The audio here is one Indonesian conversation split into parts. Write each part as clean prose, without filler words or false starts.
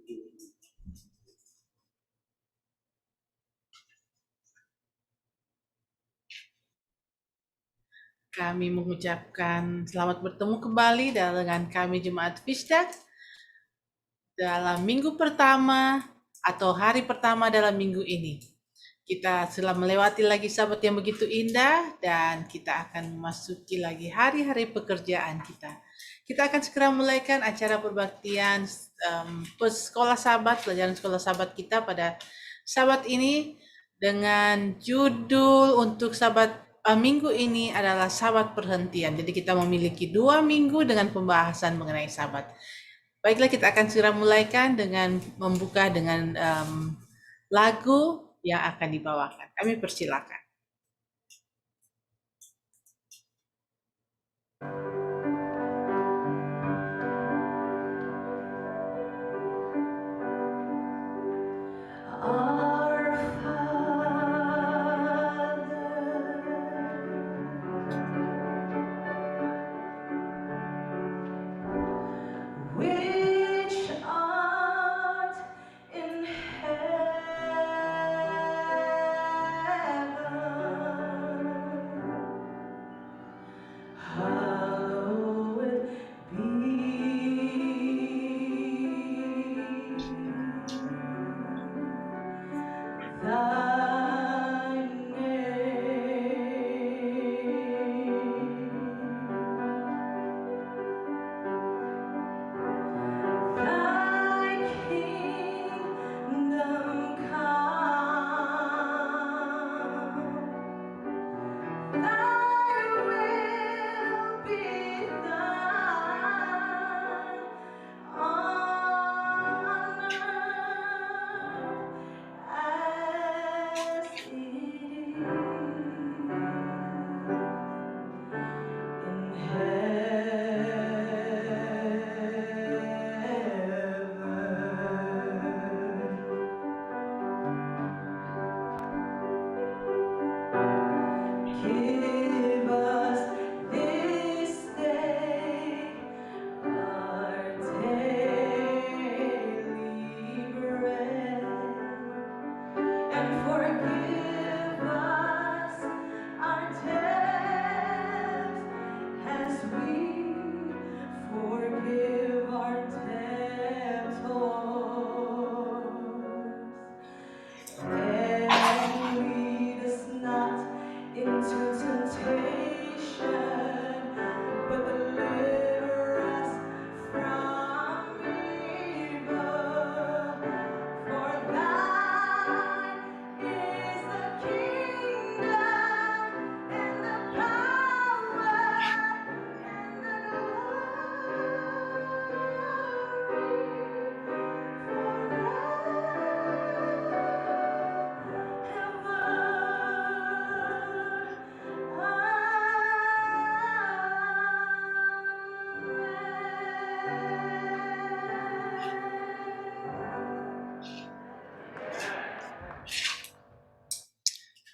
Kami mengucapkan selamat bertemu kembali dengan kami Jemaat Fishta dalam minggu pertama atau hari pertama dalam minggu ini. Kita telah melewati lagi Sabat yang begitu indah dan kita akan memasuki lagi hari-hari pekerjaan kita. Kita akan segera mulaikan acara perbaktian sekolah Sabat, pelajaran sekolah Sabat kita pada Sabat ini dengan judul untuk Sabat minggu ini adalah Sabat perhentian. Jadi kita memiliki 2 minggu dengan pembahasan mengenai Sabat. Baiklah, kita akan segera mulaikan dengan membuka dengan lagu yang akan dibawakan. Kami persilakan.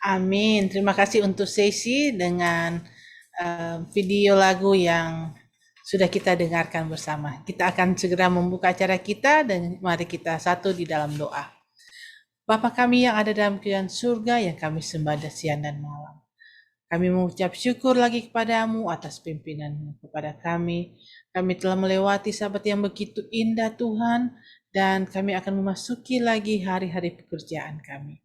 Amin. Terima kasih untuk sesi dengan video lagu yang sudah kita dengarkan bersama. Kita akan segera membuka acara kita dan mari kita satu di dalam doa. Bapa kami yang ada dalam kerajaan surga yang kami sembah siang dan malam. Kami mengucap syukur lagi kepadamu atas pimpinanmu kepada kami. Kami telah melewati Sabat yang begitu indah Tuhan dan kami akan memasuki lagi hari-hari pekerjaan kami.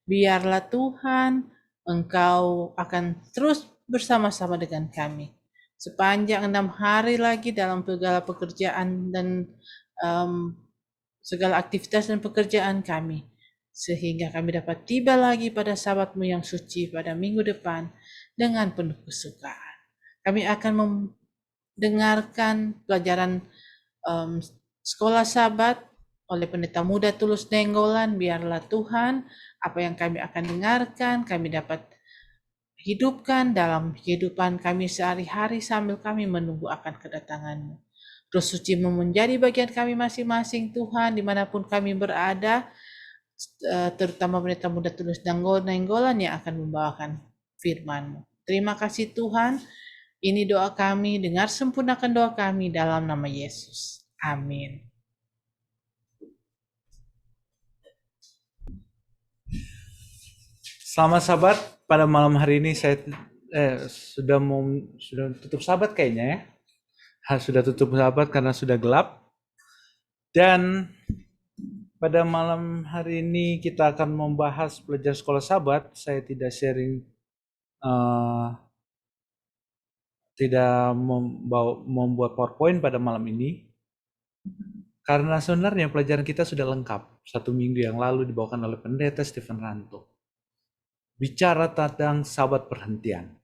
Biarlah Tuhan, Engkau akan terus bersama-sama dengan kami. Sepanjang 6 hari lagi dalam segala pekerjaan dan segala aktivitas dan pekerjaan kami. Sehingga kami dapat tiba lagi pada Sabat-Mu yang suci pada minggu depan dengan penuh kesukaan. Kami akan mendengarkan pelajaran sekolah Sabat oleh Pendeta Muda Tulus Nenggolan. Biarlah Tuhan, apa yang kami akan dengarkan, kami dapat hidupkan dalam kehidupan kami sehari-hari sambil kami menunggu akan kedatangan-Mu. Roh Suci menjadi bagian kami masing-masing Tuhan, dimanapun kami berada, terutama Pendeta Muda Tulus Nenggolan yang akan membawakan firman-Mu. Terima kasih Tuhan, ini doa kami, dengar sempurnakan doa kami dalam nama Yesus. Amin. Selamat sahabat, pada malam hari ini saya sudah tutup sahabat kayaknya ya. Sudah tutup sahabat karena sudah gelap. Dan pada malam hari ini kita akan membahas pelajaran sekolah sahabat. Saya tidak sharing, eh, tidak membuat PowerPoint pada malam ini. Karena sebenarnya pelajaran kita sudah lengkap. 1 minggu yang lalu dibawakan oleh pendeta Stephen Ranto. Bicara tentang sahabat perhentian.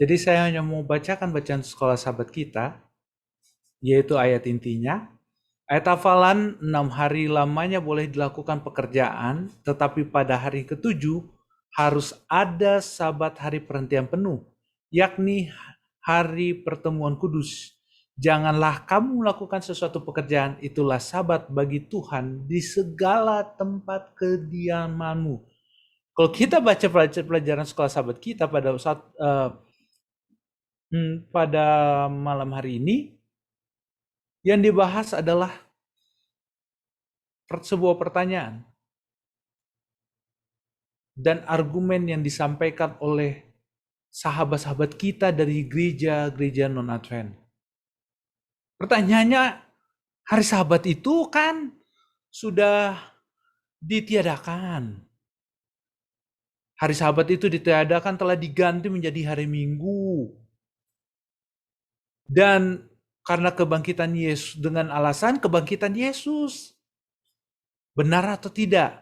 Jadi saya hanya mau bacakan bacaan sekolah sahabat kita, yaitu ayat intinya. Ayat hafalan, 6 hari lamanya boleh dilakukan pekerjaan, tetapi pada hari ketujuh harus ada sabat hari perhentian penuh, yakni hari pertemuan kudus. Janganlah kamu melakukan sesuatu pekerjaan, itulah sabat bagi Tuhan di segala tempat kediamanmu. Kalau kita baca pelajaran sekolah sahabat kita pada malam hari ini, yang dibahas adalah sebuah pertanyaan dan argumen yang disampaikan oleh sahabat-sahabat kita dari gereja-gereja non-Advent. Pertanyaannya, hari Sabat itu kan sudah ditiadakan. Hari Sabat itu ditiadakan telah diganti menjadi hari Minggu. Dan karena kebangkitan Yesus, dengan alasan kebangkitan Yesus. Benar atau tidak?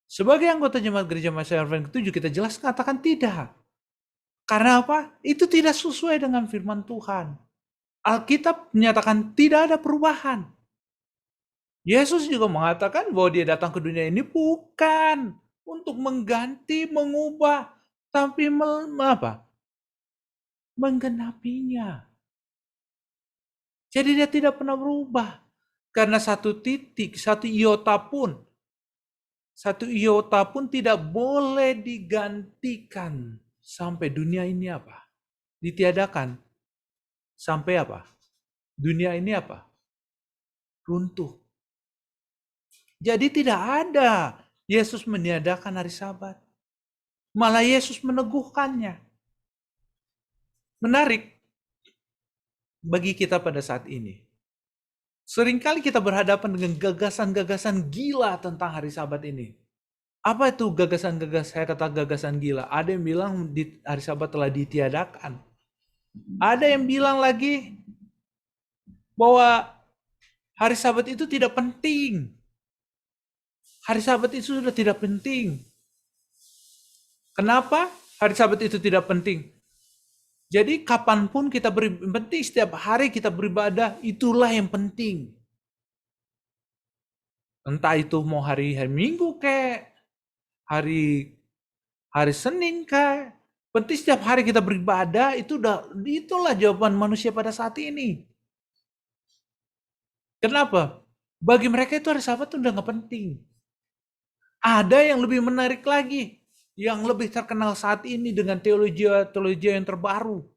Sebagai anggota jemaat gereja Masyarakat Advent ke-7 kita jelas katakan tidak. Karena apa? Itu tidak sesuai dengan firman Tuhan. Alkitab menyatakan tidak ada perubahan. Yesus juga mengatakan bahwa dia datang ke dunia ini bukan untuk mengganti, mengubah, tapi menggenapinya. Jadi dia tidak pernah berubah. Karena satu titik, satu iota pun tidak boleh digantikan sampai dunia ini apa? Ditiadakan. Sampai apa? Dunia ini apa? Runtuh. Jadi tidak ada Yesus meniadakan hari Sabat. Malah Yesus meneguhkannya. Menarik bagi kita pada saat ini. Seringkali kita berhadapan dengan gagasan-gagasan gila tentang hari Sabat ini. Apa itu saya kata gagasan gila? Ada yang bilang hari Sabat telah ditiadakan. Ada yang bilang lagi bahwa hari Sabat itu tidak penting. Hari Sabat itu sudah tidak penting. Kenapa hari Sabat itu tidak penting? Jadi kapanpun kita penting setiap hari kita beribadah, itulah yang penting. Entah itu mau hari Minggu kayak hari Senin kayak, penting setiap hari kita beribadah, itulah jawaban manusia pada saat ini. Kenapa? Bagi mereka itu hari Sabat itu udah gak penting. Ada yang lebih menarik lagi, yang lebih terkenal saat ini dengan teologi yang terbaru.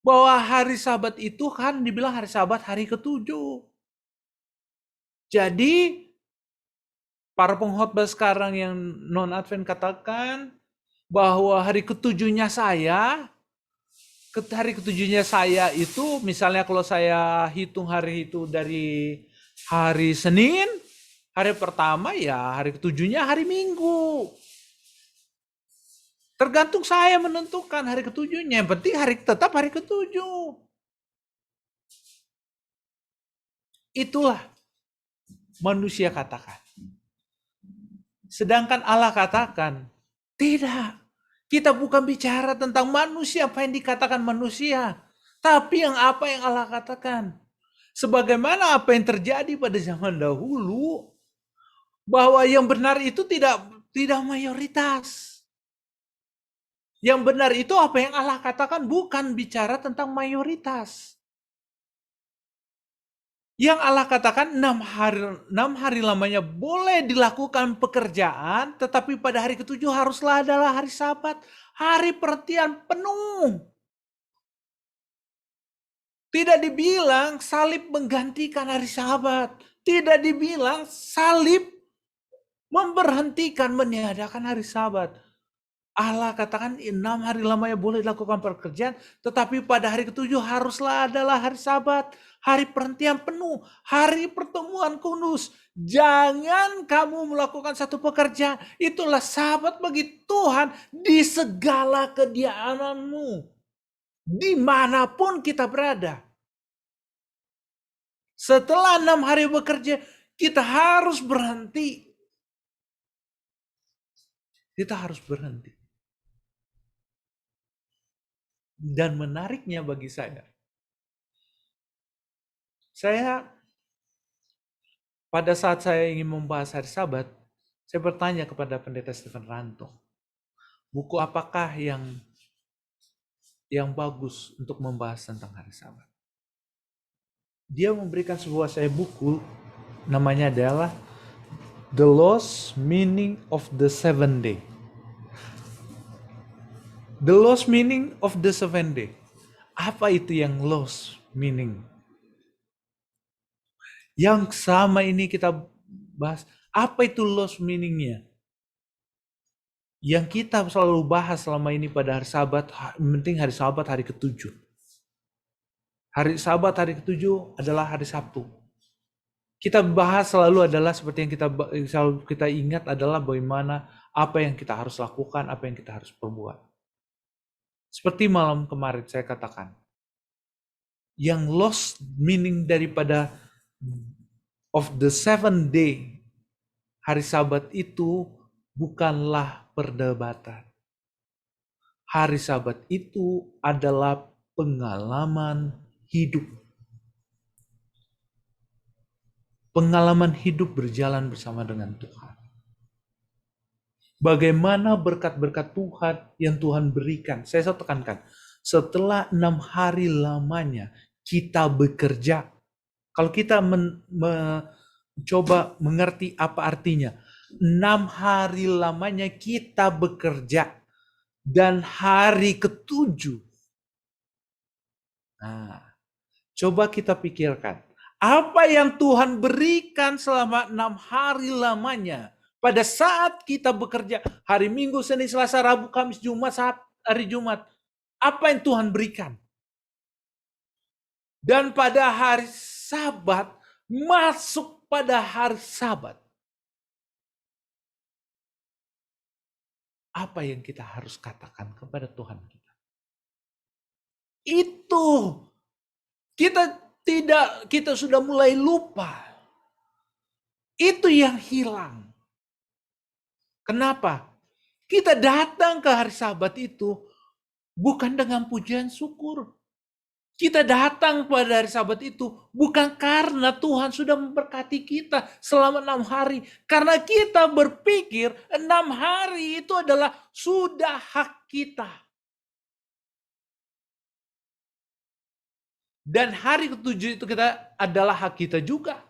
Bahwa hari Sabat itu kan dibilang hari Sabat hari ketujuh. Jadi para pengkhotbah sekarang yang non-Advent katakan bahwa hari ketujuhnya saya itu misalnya kalau saya hitung hari itu dari hari Senin, hari pertama ya hari ketujuhnya hari Minggu. Tergantung saya menentukan hari ketujuhnya. Yang penting tetap hari ketujuh. Itulah manusia katakan. Sedangkan Allah katakan, tidak. Kita bukan bicara tentang manusia, apa yang dikatakan manusia. Tapi apa yang Allah katakan. Sebagaimana apa yang terjadi pada zaman dahulu, bahwa yang benar itu tidak mayoritas. Yang benar itu apa yang Allah katakan, bukan bicara tentang mayoritas. Yang Allah katakan 6 hari lamanya boleh dilakukan pekerjaan, tetapi pada hari ketujuh haruslah adalah hari Sabat, hari perhentian penuh. Tidak dibilang salib menggantikan hari Sabat, tidak dibilang salib memberhentikan, meniadakan hari Sabat. Allah katakan 6 hari lamanya boleh dilakukan pekerjaan, tetapi pada hari ketujuh haruslah adalah hari Sabat, hari perhentian penuh, hari pertemuan kudus. Jangan kamu melakukan satu pekerjaan, itulah Sabat bagi Tuhan di segala kediamanmu, dimanapun kita berada. Setelah 6 hari bekerja, kita harus berhenti. Kita harus berhenti. Dan menariknya bagi saya pada saat saya ingin membahas hari Sabat, saya bertanya kepada Pendeta Stephen Ranto, buku apakah yang bagus untuk membahas tentang hari Sabat? Dia memberikan sebuah buku, namanya adalah The Lost Meaning of the Seventh Day. The lost meaning of the seventh day. Apa itu yang lost meaning? Yang sama ini kita bahas. Apa itu lost meaningnya? Yang kita selalu bahas selama ini pada hari Sabat, penting hari Sabat hari ketujuh. Hari Sabat hari ketujuh adalah hari Sabtu. Kita bahas selalu adalah seperti yang kita ingat adalah bagaimana apa yang kita harus lakukan, apa yang kita harus perbuat. Seperti malam kemarin saya katakan, yang lost meaning daripada of the seventh day, hari Sabat itu bukanlah perdebatan. Hari Sabat itu adalah pengalaman hidup. Pengalaman hidup berjalan bersama dengan Tuhan. Bagaimana berkat-berkat Tuhan yang Tuhan berikan. Saya tekankan, setelah 6 hari lamanya kita bekerja. Kalau kita mencoba mengerti apa artinya, 6 hari lamanya kita bekerja. Dan hari ketujuh. Nah, coba kita pikirkan. Apa yang Tuhan berikan selama 6 hari lamanya. Pada saat kita bekerja, hari Minggu, Senin, Selasa, Rabu, Kamis, Jumat, hari Jumat. Apa yang Tuhan berikan? Dan pada hari Sabat, masuk pada hari Sabat. Apa yang kita harus katakan kepada Tuhan kita? Itu kita sudah mulai lupa. Itu yang hilang. Kenapa? Kita datang ke hari Sabat itu bukan dengan pujian syukur. Kita datang pada hari Sabat itu bukan karena Tuhan sudah memberkati kita selama 6 hari. Karena kita berpikir 6 hari itu adalah sudah hak kita. Dan hari ketujuh itu adalah hak kita juga.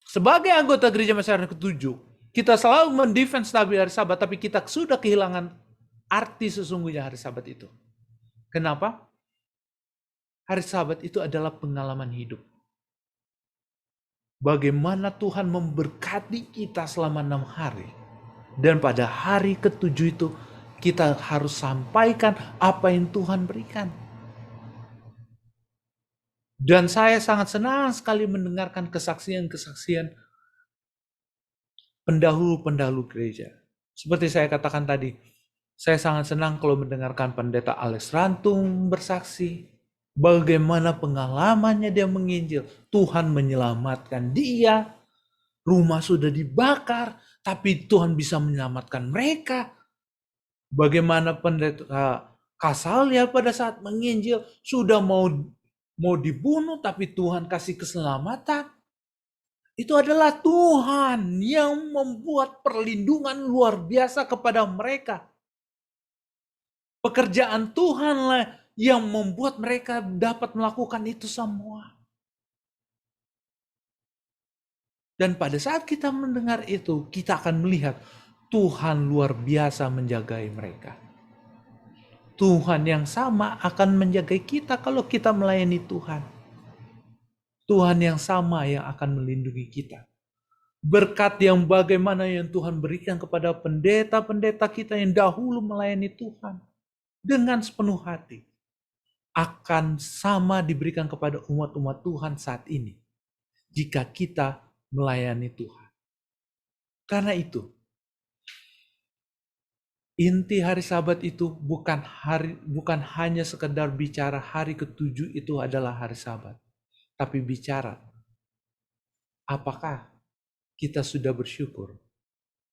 Sebagai anggota gereja masyarakat ketujuh, kita selalu mendefense hari Sabat, tapi kita sudah kehilangan arti sesungguhnya hari Sabat itu. Kenapa? Hari Sabat itu adalah pengalaman hidup. Bagaimana Tuhan memberkati kita selama 6 hari. Dan pada hari ketujuh itu, kita harus sampaikan apa yang Tuhan berikan. Dan saya sangat senang sekali mendengarkan kesaksian-kesaksian pendahulu-pendahulu gereja. Seperti saya katakan tadi, saya sangat senang kalau mendengarkan Pendeta Alex Rantung bersaksi. Bagaimana pengalamannya dia menginjil. Tuhan menyelamatkan dia. Rumah sudah dibakar, tapi Tuhan bisa menyelamatkan mereka. Bagaimana Pendeta Kasalia pada saat menginjil sudah mau dibunuh, tapi Tuhan kasih keselamatan. Itu adalah Tuhan yang membuat perlindungan luar biasa kepada mereka. Pekerjaan Tuhanlah yang membuat mereka dapat melakukan itu semua. Dan pada saat kita mendengar itu, kita akan melihat Tuhan luar biasa menjagai mereka. Tuhan yang sama akan menjagai kita kalau kita melayani Tuhan. Tuhan yang sama yang akan melindungi kita. Berkat yang bagaimana yang Tuhan berikan kepada pendeta-pendeta kita yang dahulu melayani Tuhan dengan sepenuh hati, akan sama diberikan kepada umat-umat Tuhan saat ini jika kita melayani Tuhan. Karena itu, inti hari Sabat itu bukan hanya sekedar bicara hari ke-7 itu adalah hari Sabat, tapi bicara apakah kita sudah bersyukur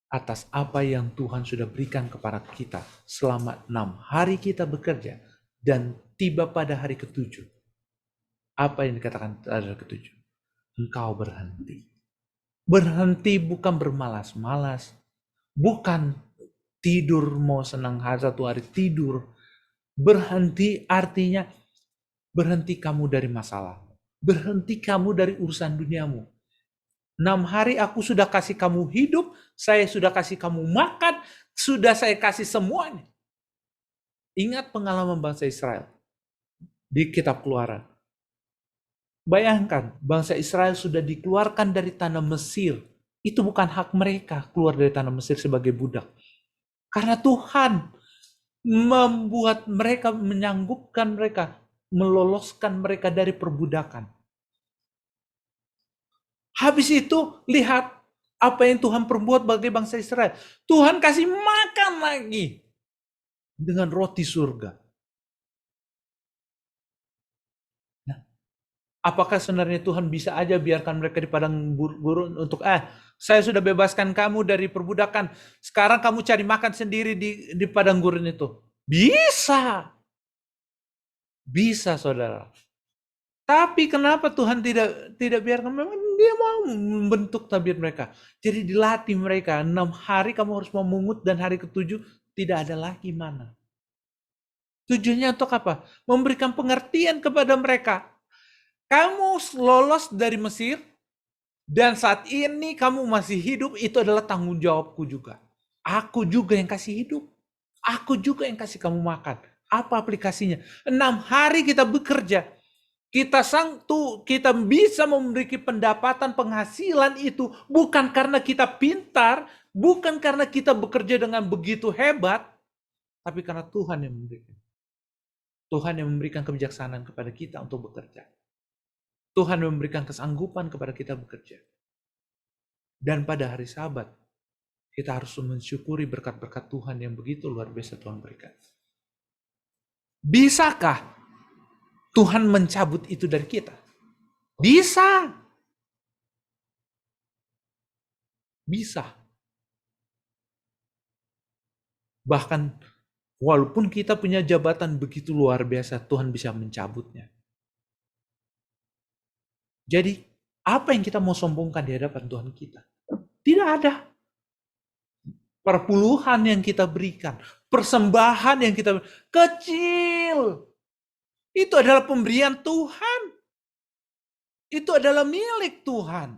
atas apa yang Tuhan sudah berikan kepada kita selama 6 hari kita bekerja dan tiba pada hari ke-7. Apa yang dikatakan pada hari ke-7? Engkau berhenti. Berhenti bukan bermalas-malas, bukan tidur mau senang hari satu hari tidur. Berhenti artinya berhenti kamu dari masalah. Berhenti kamu dari urusan duniamu. 6 hari aku sudah kasih kamu hidup, saya sudah kasih kamu makan, sudah saya kasih semuanya. Ingat pengalaman bangsa Israel di kitab Keluaran. Bayangkan, bangsa Israel sudah dikeluarkan dari tanah Mesir. Itu bukan hak mereka keluar dari tanah Mesir sebagai budak. Karena Tuhan membuat mereka, menyanggupkan mereka, meloloskan mereka dari perbudakan. Habis itu, lihat apa yang Tuhan perbuat bagi bangsa Israel. Tuhan kasih makan lagi dengan roti surga. Nah, apakah sebenarnya Tuhan bisa aja biarkan mereka di padang gurun untuk saya sudah bebaskan kamu dari perbudakan, sekarang kamu cari makan sendiri di padang gurun itu? Bisa. Bisa, saudara. Tapi kenapa Tuhan tidak biarkan? Memang dia mau membentuk tabiat mereka. Jadi dilatih mereka. 6 hari kamu harus memungut dan hari ke-7 tidak ada lagi mana. Tujuannya untuk apa? Memberikan pengertian kepada mereka. Kamu lolos dari Mesir dan saat ini kamu masih hidup, itu adalah tanggung jawabku juga. Aku juga yang kasih hidup. Aku juga yang kasih kamu makan. Apa aplikasinya? 6 hari kita bekerja. Kita bisa memiliki pendapatan penghasilan itu bukan karena kita pintar, bukan karena kita bekerja dengan begitu hebat, tapi karena Tuhan yang memberikan. Tuhan yang memberikan kebijaksanaan kepada kita untuk bekerja. Tuhan yang memberikan kesanggupan kepada kita bekerja. Dan pada hari Sabat, kita harus mensyukuri berkat-berkat Tuhan yang begitu luar biasa Tuhan berikan. Bisakah Tuhan mencabut itu dari kita? Bisa. Bisa. Bahkan walaupun kita punya jabatan begitu luar biasa, Tuhan bisa mencabutnya. Jadi, apa yang kita mau sombongkan di hadapan Tuhan kita? Tidak ada. Perpuluhan yang kita berikan, persembahan yang kita berikan, kecil. Itu adalah pemberian Tuhan. Itu adalah milik Tuhan.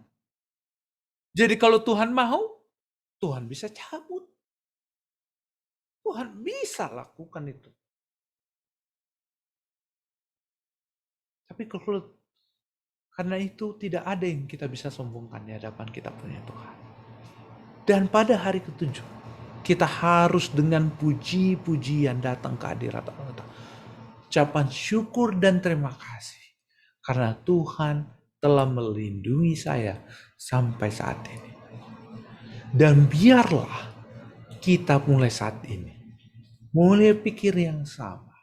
Jadi kalau Tuhan mau, Tuhan bisa cabut. Tuhan bisa lakukan itu. Tapi kalau karena itu tidak ada yang kita bisa sombongkan di hadapan kita punya Tuhan. Dan pada hari ke-7, kita harus dengan puji-pujian datang ke hadirat Allah. Ucapan syukur dan terima kasih. Karena Tuhan telah melindungi saya sampai saat ini. Dan biarlah kita mulai saat ini, mulai pikir yang sama.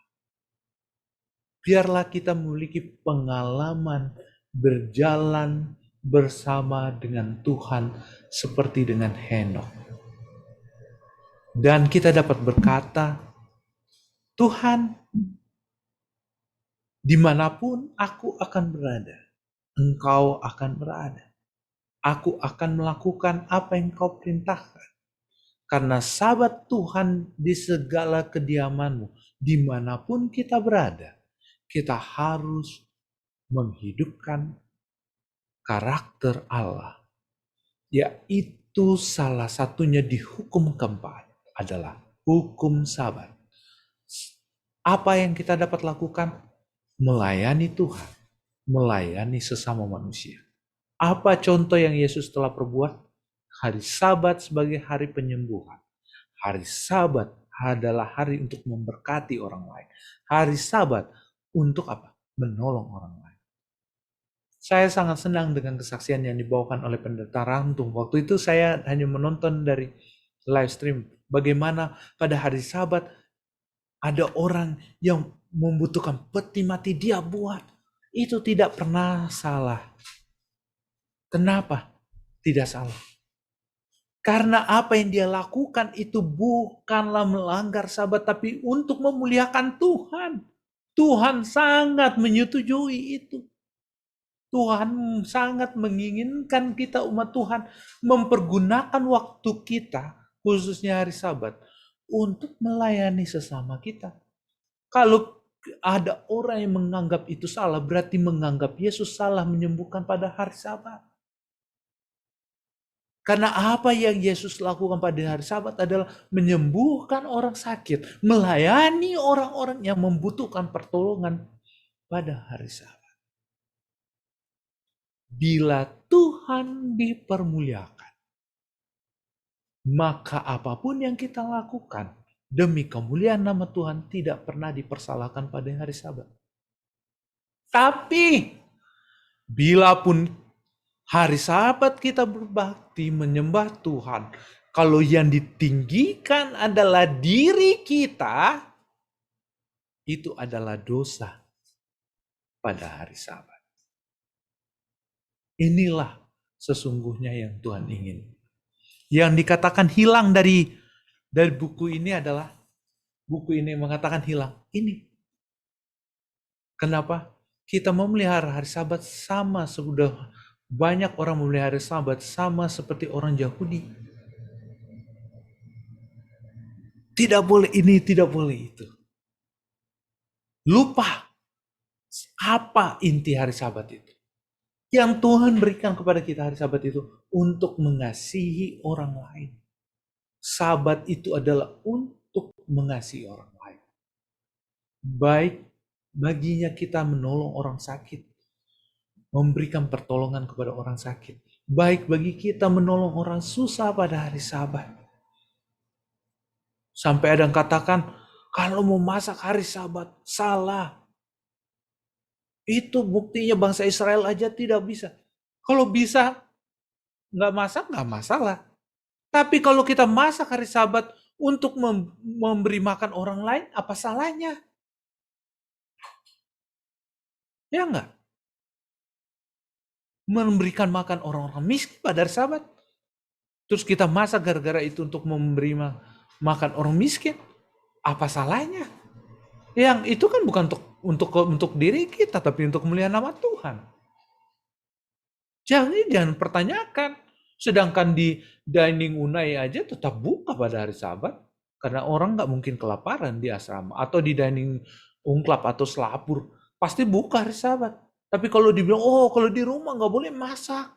Biarlah kita memiliki pengalaman berjalan bersama dengan Tuhan seperti dengan Henokh. Dan kita dapat berkata, Tuhan, dimanapun aku akan berada, Engkau akan berada. Aku akan melakukan apa yang Kau perintahkan. Karena Sabat Tuhan di segala kediamanmu, dimanapun kita berada, kita harus menghidupkan karakter Allah. Yaitu salah satunya di hukum keempat adalah hukum Sabat. Apa yang kita dapat lakukan? Melayani Tuhan, melayani sesama manusia. Apa contoh yang Yesus telah perbuat? Hari Sabat sebagai hari penyembuhan. Hari Sabat adalah hari untuk memberkati orang lain. Hari Sabat untuk apa? Menolong orang lain. Saya sangat senang dengan kesaksian yang dibawakan oleh Pendeta Rantung. Waktu itu saya hanya menonton dari live stream. Bagaimana pada hari Sabat ada orang yang membutuhkan peti mati, dia buat. Itu tidak pernah salah. Kenapa tidak salah? Karena apa yang dia lakukan itu bukanlah melanggar Sabat, tapi untuk memuliakan Tuhan. Tuhan sangat menyetujui itu. Tuhan sangat menginginkan kita umat Tuhan mempergunakan waktu kita, khususnya hari Sabat, untuk melayani sesama kita. Kalau ada orang yang menganggap itu salah, berarti menganggap Yesus salah menyembuhkan pada hari Sabat. Karena apa yang Yesus lakukan pada hari Sabat adalah menyembuhkan orang sakit, melayani orang-orang yang membutuhkan pertolongan pada hari Sabat. Bila Tuhan dipermuliakan, maka apapun yang kita lakukan demi kemuliaan nama Tuhan tidak pernah dipersalahkan pada hari Sabat. Tapi bila pun hari Sabat kita berbakti menyembah Tuhan, kalau yang ditinggikan adalah diri kita, itu adalah dosa pada hari Sabat. Inilah sesungguhnya yang Tuhan ingin. Yang dikatakan hilang dari buku ini adalah, buku ini mengatakan hilang. Ini. Kenapa? Kita memelihara hari Sabat sama sudah banyak orang memelihara hari Sabat sama seperti orang Yahudi. Tidak boleh ini, tidak boleh itu. Lupa apa inti hari Sabat itu. Yang Tuhan berikan kepada kita hari Sabat itu untuk mengasihi orang lain. Sabat itu adalah untuk mengasihi orang lain. Baik baginya kita menolong orang sakit, memberikan pertolongan kepada orang sakit. Baik bagi kita menolong orang susah pada hari Sabat. Sampai ada yang katakan, kalau mau masak hari Sabat, salah. Itu buktinya bangsa Israel aja tidak bisa. Kalau bisa, nggak masak, nggak masalah. Tapi kalau kita masak hari Sabat untuk memberi makan orang lain, apa salahnya? Ya nggak? Memberikan makan orang-orang miskin pada hari Sabat. Terus kita masak gara-gara itu untuk memberi makan orang miskin. Apa salahnya? Yang itu kan bukan untuk diri kita, tapi untuk kemuliaan nama Tuhan. Jangan pertanyakan. Sedangkan di dining Unai aja tetap buka pada hari Sabat. Karena orang nggak mungkin kelaparan di asrama. Atau di dining Ungklap atau Selapur. Pasti buka hari Sabat. Tapi kalau dibilang, oh kalau di rumah nggak boleh masak.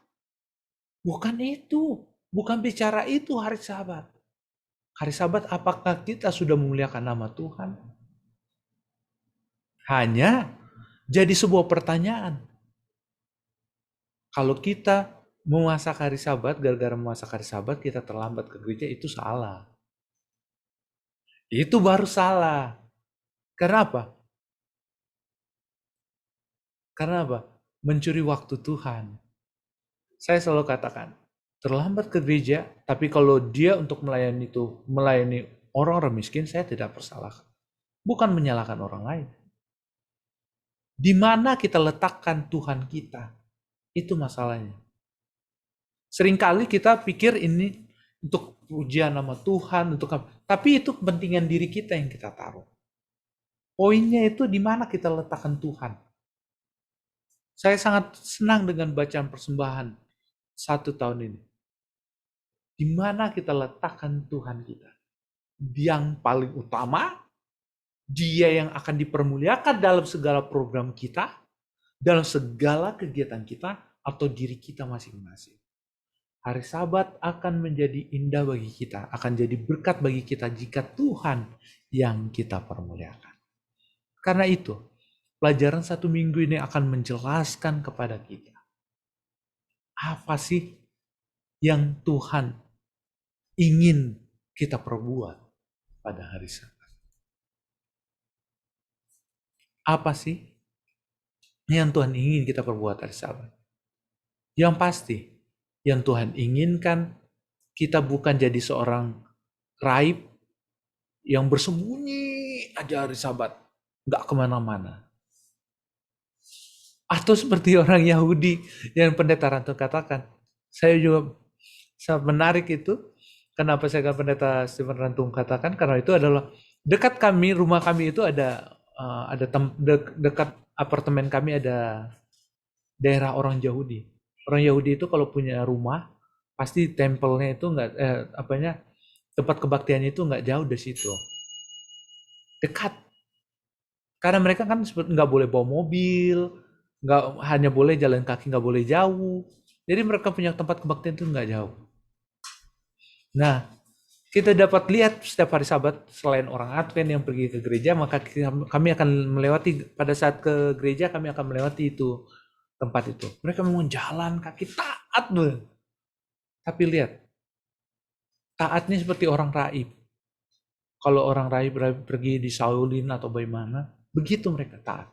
Bukan itu. Bukan bicara itu hari Sabat. Hari Sabat apakah kita sudah memuliakan nama Tuhan? Hanya jadi sebuah pertanyaan. Kalau kita memasak hari Sabat, gara-gara memasak hari Sabat kita terlambat ke gereja, itu salah. Itu baru salah. Kenapa? Karena apa? Mencuri waktu Tuhan. Saya selalu katakan, terlambat ke gereja, tapi kalau dia untuk melayani orang-orang miskin, saya tidak persalahkan. Bukan menyalahkan orang lain. Di mana kita letakkan Tuhan kita? Itu masalahnya. Seringkali kita pikir ini untuk pujian nama Tuhan, untuk apa? Tapi itu kepentingan diri kita yang kita taruh. Poinnya itu di mana kita letakkan Tuhan. Saya sangat senang dengan bacaan persembahan 1 tahun ini. Di mana kita letakkan Tuhan kita. Yang paling utama, Dia yang akan dipermuliakan dalam segala program kita, dalam segala kegiatan kita, atau diri kita masing-masing. Hari Sabat akan menjadi indah bagi kita, akan jadi berkat bagi kita jika Tuhan yang kita permuliakan. Karena itu, pelajaran 1 minggu ini akan menjelaskan kepada kita. Apa sih yang Tuhan ingin kita perbuat pada hari Sabat? Apa sih yang Tuhan ingin kita perbuat hari Sabat? Yang pasti, yang Tuhan inginkan kita bukan jadi seorang raib yang bersembunyi aja hari Sabat, nggak kemana-mana. Atau seperti orang Yahudi yang pendeta Ranto katakan, saya juga sangat menarik itu. Kenapa saya katakan pendeta Stephen Rantung katakan? Karena itu adalah dekat kami, rumah kami itu ada dekat apartemen kami ada daerah orang Yahudi. Orang Yahudi itu kalau punya rumah pasti tempelnya itu nggak tempat kebaktiannya itu nggak jauh dari situ, dekat. Karena mereka kan nggak boleh bawa mobil, nggak hanya boleh jalan kaki, nggak boleh jauh. Jadi mereka punya tempat kebaktian itu nggak jauh. Nah, kita dapat lihat setiap hari Sabat selain orang Advent yang pergi ke gereja, maka kami akan melewati pada saat ke gereja kami akan melewati itu tempat itu. Mereka memang jalan kaki taat loh. Tapi lihat, taatnya seperti orang raib. Kalau orang raib pergi di Shaolin atau bagaimana, begitu mereka taat.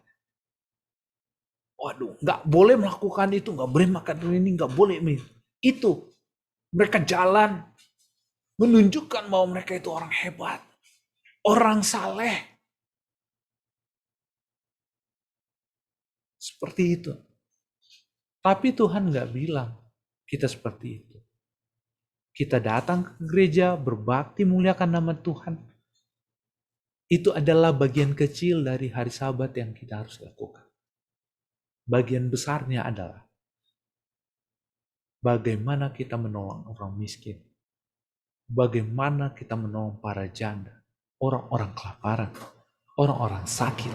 Waduh, nggak boleh melakukan itu, nggak boleh makan ini, nggak boleh ini. Itu mereka jalan menunjukkan bahwa mereka itu orang hebat, orang saleh. Seperti itu. Tapi Tuhan nggak bilang kita seperti itu. Kita datang ke gereja, berbakti, muliakan nama Tuhan. Itu adalah bagian kecil dari hari Sabat yang kita harus lakukan. Bagian besarnya adalah bagaimana kita menolong orang miskin. Bagaimana kita menolong para janda, orang-orang kelaparan, orang-orang sakit.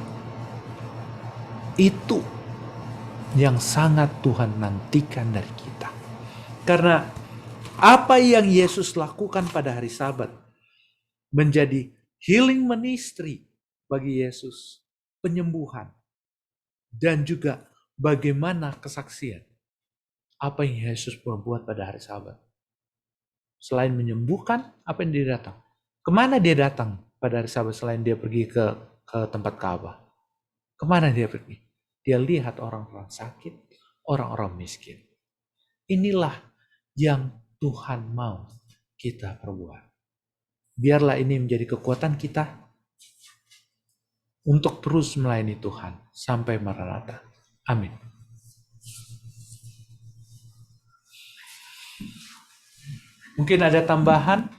Itu yang sangat Tuhan nantikan dari kita. Karena apa yang Yesus lakukan pada hari Sabat menjadi healing ministry bagi Yesus, penyembuhan, dan juga bagaimana kesaksian apa yang Yesus perbuat pada hari Sabat. Selain menyembuhkan, apa yang dia datang? Kemana dia datang pada hari Sabat selain dia pergi ke tempat Ka'bah? Kemana dia pergi? Dia lihat orang-orang sakit, orang-orang miskin. Inilah yang Tuhan mau kita perbuat. Biarlah ini menjadi kekuatan kita untuk terus melayani Tuhan sampai Maranatha. Amin. Mungkin ada tambahan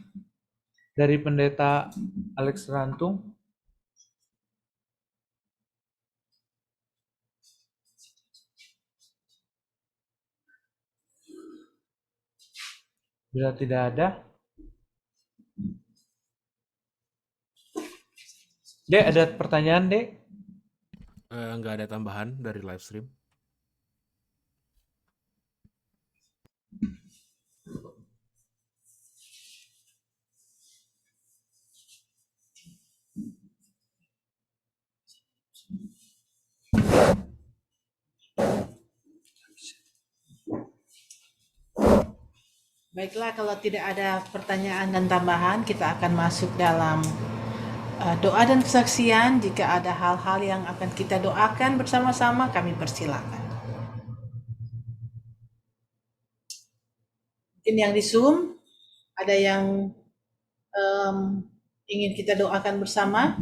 dari Pendeta Alex Rantung? Bila tidak ada, Dek, ada pertanyaan, Dek? Nggak ada tambahan dari live stream. Baiklah, kalau tidak ada pertanyaan dan tambahan, kita akan masuk dalam doa dan kesaksian. Jika ada hal-hal yang akan kita doakan bersama-sama, kami persilakan. Mungkin yang di Zoom, ada yang ingin kita doakan bersama?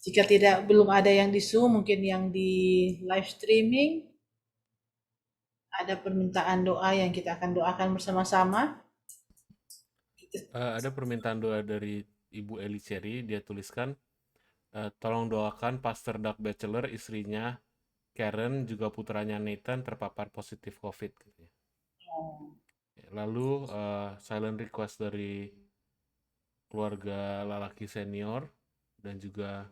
Jika belum ada yang di Zoom, mungkin yang di live streaming, ada permintaan doa yang kita akan doakan bersama-sama. Ada permintaan doa dari Ibu Eli Cherry, dia tuliskan, tolong doakan Pastor Doug Batchelor, istrinya Karen, juga putranya Nathan terpapar positif COVID. Lalu silent request dari keluarga Lalaki Senior, dan juga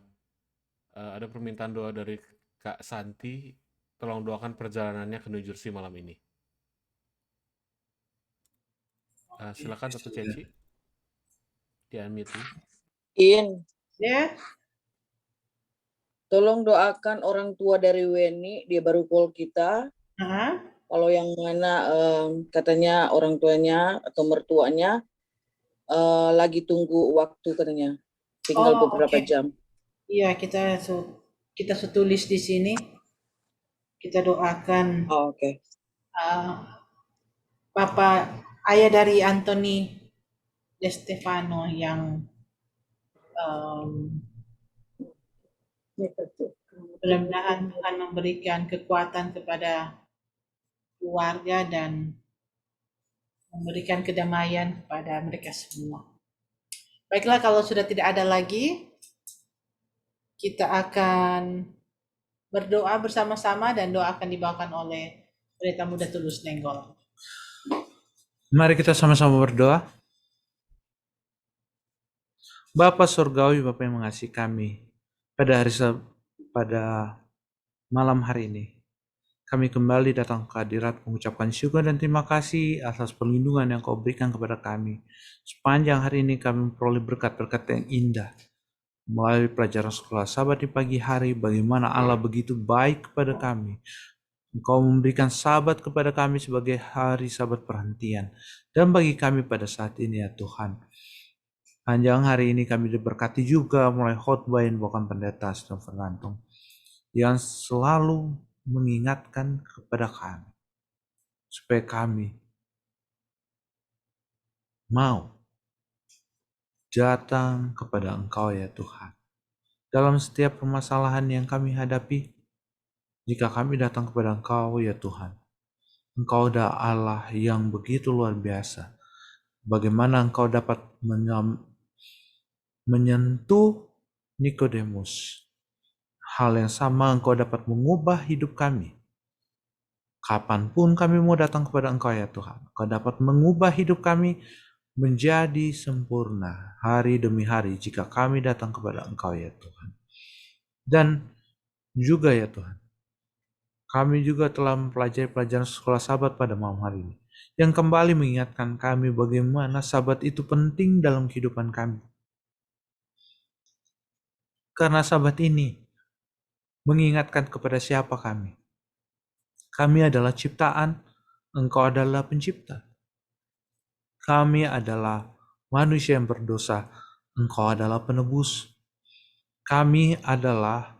ada permintaan doa dari Kak Santi, tolong doakan perjalanannya ke New Jersey malam ini. Silakan Dr. Ceci. Di unmute. In. Ya. tolong doakan orang tua dari Weni, dia baru call kita. Hah? Kalau yang mana katanya orang tuanya atau mertuanya lagi tunggu waktu katanya, tinggal Oh, beberapa oke. jam. Iya, kita tulis di sini. Kita doakan Oh, oke. Bapak ayah dari Anthony De Stefano yang mudah-mudahan Tuhan memberikan kekuatan kepada keluarga dan memberikan kedamaian kepada mereka semua. Baiklah, kalau sudah tidak ada lagi, kita akan berdoa bersama-sama dan doa akan dibawakan oleh Pendeta Muda Tulus Nenggol. Mari kita sama-sama berdoa. Bapa Surgawi, Bapa yang mengasihi kami, pada malam hari ini, kami kembali datang ke hadirat mengucapkan syukur dan terima kasih atas perlindungan yang Kau berikan kepada kami. Sepanjang hari ini kami memperoleh berkat-berkat yang indah. Melalui pelajaran sekolah Sabat di pagi hari, bagaimana Allah begitu baik kepada kami. Engkau memberikan Sabat kepada kami sebagai hari Sabat perhentian. Dan bagi kami pada saat ini ya Tuhan, panjang hari ini kami diberkati juga mulai khotbah yang dibawakan Pendeta Stephen Rantung yang selalu mengingatkan kepada kami supaya kami mau datang kepada Engkau ya Tuhan. Dalam setiap permasalahan yang kami hadapi, jika kami datang kepada Engkau ya Tuhan, Engkau adalah Allah yang begitu luar biasa. Bagaimana Engkau dapat menyentuh Nikodemus. Hal yang sama Engkau dapat mengubah hidup kami. Kapanpun kami mau datang kepada Engkau ya Tuhan, Engkau dapat mengubah hidup kami menjadi sempurna hari demi hari jika kami datang kepada Engkau ya Tuhan. Dan juga ya Tuhan, kami juga telah mempelajari pelajaran sekolah Sabat pada malam hari ini, yang kembali mengingatkan kami bagaimana Sabat itu penting dalam kehidupan kami. Karena Sabat ini mengingatkan kepada siapa kami. Kami adalah ciptaan, Engkau adalah pencipta. Kami adalah manusia yang berdosa, Engkau adalah penebus. Kami adalah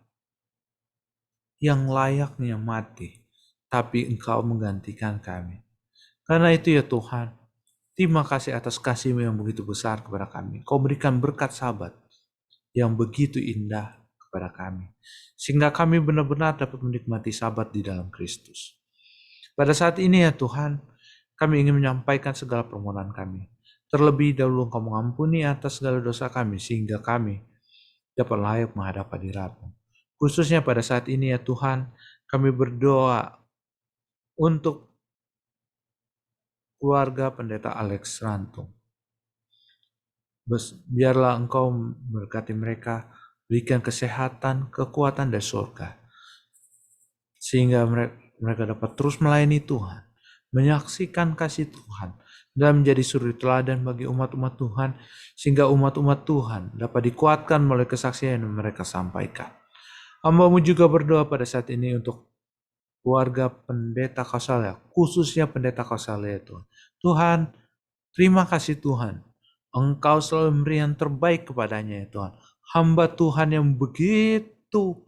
yang layaknya mati, tapi Engkau menggantikan kami. Karena itu ya Tuhan, terima kasih atas kasih-Mu yang begitu besar kepada kami. Kau berikan berkat Sabat yang begitu indah kepada kami, sehingga kami benar-benar dapat menikmati Sabat di dalam Kristus. Pada saat ini ya Tuhan, kami ingin menyampaikan segala permohonan kami. Terlebih dahulu Engkau mengampuni atas segala dosa kami, sehingga kami dapat layak menghadap hadirat-Mu. Khususnya pada saat ini ya Tuhan, kami berdoa untuk keluarga Pendeta Alex Rantung. Biarlah Engkau memberkati mereka, berikan kesehatan, kekuatan dari surga, sehingga mereka dapat terus melayani Tuhan, menyaksikan kasih Tuhan, dan menjadi suri teladan bagi umat-umat Tuhan, sehingga umat-umat Tuhan dapat dikuatkan melalui kesaksian yang mereka sampaikan. Hamba-Mu juga berdoa pada saat ini untuk keluarga Pendeta Kausalia, khususnya Pendeta Kausalia Tuhan. Tuhan, terima kasih Tuhan. Engkau selalu memberi yang terbaik kepadanya ya Tuhan. Hamba Tuhan yang begitu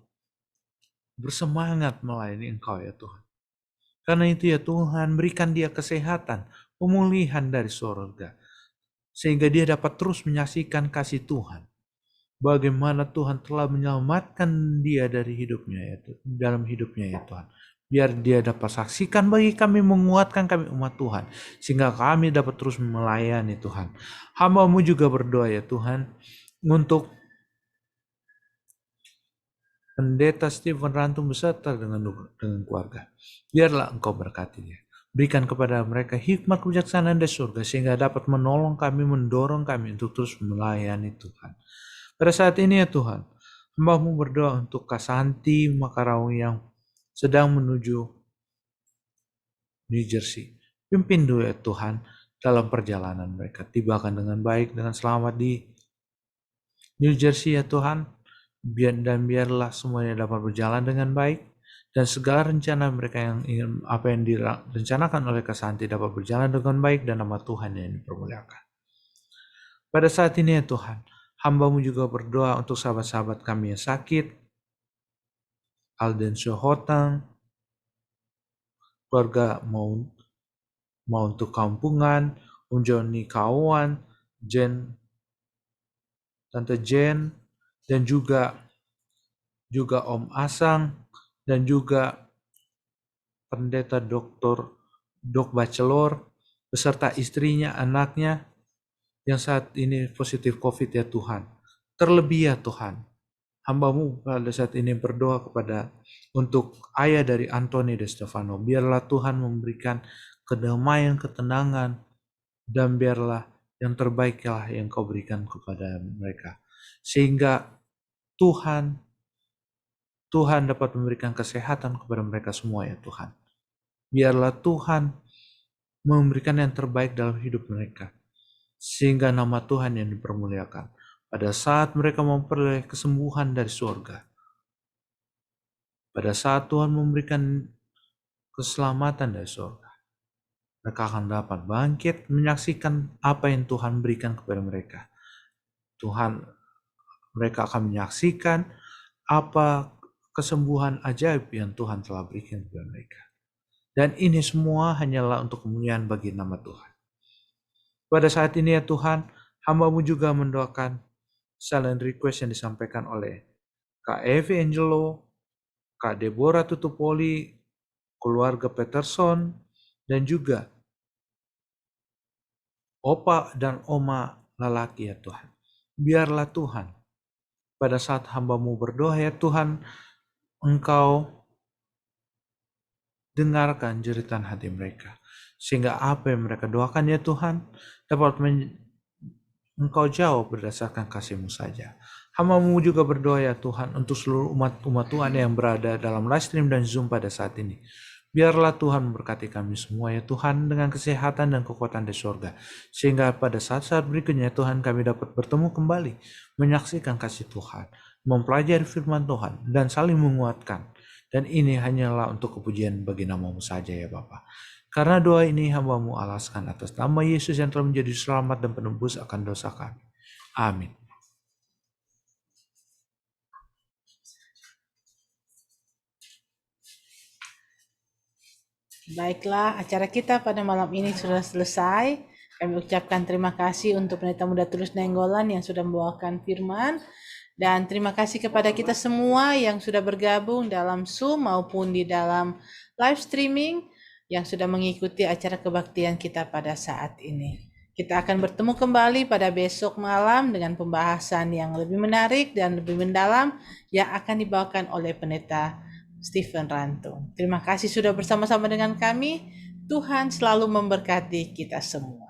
bersemangat melayani Engkau ya Tuhan. Karena itu ya Tuhan, berikan dia kesehatan, pemulihan dari surga, sehingga dia dapat terus menyaksikan kasih Tuhan. Bagaimana Tuhan telah menyelamatkan dia dari hidupnya ya Tuhan, dalam hidupnya ya Tuhan. Biar dia dapat saksikan bagi kami, menguatkan kami umat Tuhan, sehingga kami dapat terus melayani Tuhan. Hamba-Mu juga berdoa ya Tuhan, untuk Pendeta Stephen Rantung beserta dengan keluarga. Biarlah Engkau berkati dia. Berikan kepada mereka hikmat kebijaksanaan dari surga, sehingga dapat menolong kami, mendorong kami untuk terus melayani Tuhan. Pada saat ini ya Tuhan, hamba-Mu berdoa untuk Kak Santi Makaraung yang sedang menuju New Jersey. Pimpin dulu ya Tuhan dalam perjalanan mereka. Tibakan dengan baik, dengan selamat di New Jersey ya Tuhan. dan biarlah semuanya dapat berjalan dengan baik, dan segala rencana mereka yang ingin apa yang direncanakan oleh Kak Santi dapat berjalan dengan baik, dan nama Tuhan yang dipermuliakan. Pada saat ini ya Tuhan, hamba-Mu juga berdoa untuk sahabat-sahabat kami yang sakit, Alden Sohotang, keluarga mau untuk kampungan, Joni Kawan, Tante Jen, dan juga Om Asang, dan juga Pendeta Dok Bachelor, beserta istrinya, anaknya, yang saat ini positif COVID ya Tuhan. Terlebih ya Tuhan, hamba-Mu pada saat ini berdoa untuk ayah dari Anthony De Stefano. Biarlah Tuhan memberikan kedamaian, ketenangan, dan biarlah yang terbaiklah yang Kau berikan kepada mereka. Sehingga Tuhan dapat memberikan kesehatan kepada mereka semua ya Tuhan. Biarlah Tuhan memberikan yang terbaik dalam hidup mereka, sehingga nama Tuhan yang dipermuliakan. Pada saat mereka memperoleh kesembuhan dari surga, pada saat Tuhan memberikan keselamatan dari surga, mereka akan dapat bangkit menyaksikan apa yang Tuhan berikan kepada mereka. Mereka akan menyaksikan apa kesembuhan ajaib yang Tuhan telah berikan kepada mereka. Dan ini semua hanyalah untuk kemuliaan bagi nama Tuhan. Pada saat ini ya Tuhan, hamba-Mu juga mendoakan silent request yang disampaikan oleh Kak Evi Angelo, Kak Deborah Tutupoli, keluarga Peterson, dan juga Opa dan Oma Lalaki ya Tuhan. Biarlah Tuhan, pada saat hamba-Mu berdoa ya Tuhan, Engkau dengarkan jeritan hati mereka. Sehingga apa yang mereka doakan ya Tuhan, dapat Engkau jawab berdasarkan kasih-Mu saja. Hamba-Mu juga berdoa ya Tuhan untuk seluruh umat Tuhan yang berada dalam live stream dan Zoom pada saat ini. Biarlah Tuhan memberkati kami semua ya Tuhan dengan kesehatan dan kekuatan di surga. Sehingga pada saat-saat berikutnya Tuhan kami dapat bertemu kembali, menyaksikan kasih Tuhan, mempelajari firman Tuhan, dan saling menguatkan. Dan ini hanyalah untuk kepujian bagi nama-Mu saja ya Bapa. Karena doa ini hamba-Mu alaskan atas nama Yesus yang telah menjadi selamat dan penebus akan dosa kami. Amin. Baiklah, acara kita pada malam ini sudah selesai. Kami ucapkan terima kasih untuk Pendeta Muda Tulus Nainggolan yang sudah membawakan firman. Dan terima kasih kepada kita semua yang sudah bergabung dalam Zoom maupun di dalam live streaming yang sudah mengikuti acara kebaktian kita pada saat ini. Kita akan bertemu kembali pada besok malam dengan pembahasan yang lebih menarik dan lebih mendalam yang akan dibawakan oleh Pendeta Stephen Rantung. Terima kasih sudah bersama-sama dengan kami. Tuhan selalu memberkati kita semua.